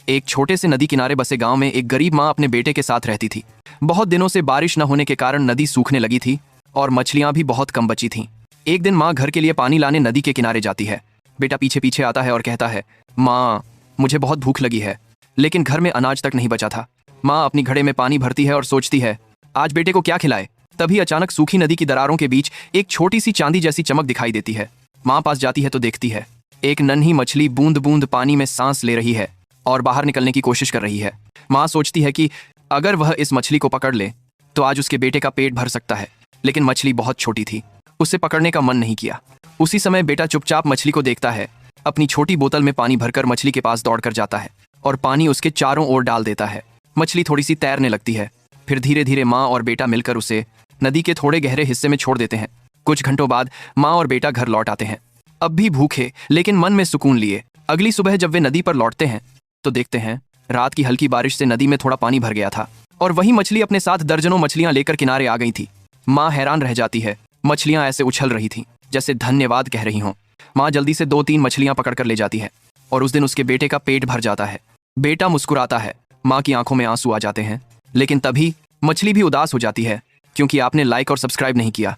एक छोटे से नदी किनारे बसे गांव में एक गरीब माँ अपने बेटे के साथ रहती थी। बहुत दिनों से बारिश न होने के कारण नदी सूखने लगी थी और मछलियां भी बहुत कम बची थीं। एक दिन माँ घर के लिए पानी लाने नदी के किनारे जाती है। बेटा पीछे पीछे आता है और कहता है, माँ मुझे बहुत भूख लगी है, लेकिन घर में अनाज तक नहीं बचा था। माँ अपनी घड़े में पानी भरती है और सोचती है आज बेटे को क्या खिलाए। तभी अचानक सूखी नदी की दरारों के बीच एक छोटी सी चांदी जैसी चमक दिखाई देती है। माँ पास जाती है तो देखती है एक नन्ही मछली बूंद बूंद पानी में सांस ले रही है और बाहर निकलने की कोशिश कर रही है। माँ सोचती है कि अगर वह इस मछली को पकड़ ले तो आज उसके बेटे का पेट भर सकता है, लेकिन मछली बहुत छोटी थी, उसे पकड़ने का मन नहीं किया। उसी समय बेटा चुपचाप मछली को देखता है, अपनी छोटी बोतल में पानी भरकर मछली के पास दौड़कर जाता है और पानी उसके चारों ओर डाल देता है। मछली थोड़ी सी तैरने लगती है। फिर धीरे धीरे माँ और बेटा मिलकर उसे नदी के थोड़े गहरे हिस्से में छोड़ देते हैं। कुछ घंटों बाद माँ और बेटा घर लौट आते हैं, अब भी भूखे लेकिन मन में सुकून लिए। अगली सुबह जब वे नदी पर लौटते हैं तो देखते हैं रात की हल्की बारिश से नदी में थोड़ा पानी भर गया था और वही मछली अपने साथ दर्जनों मछलियां लेकर किनारे आ गई थी। माँ हैरान रह जाती है, मछलियां ऐसे उछल रही थीं जैसे धन्यवाद कह रही हों। माँ जल्दी से 2-3 मछलियां पकड़कर ले जाती है और उस दिन उसके बेटे का पेट भर जाता है। बेटा मुस्कुराता है, माँ की आंखों में आंसू आ जाते हैं, लेकिन तभी मछली भी उदास हो जाती है क्योंकि आपने लाइक और सब्सक्राइब नहीं किया।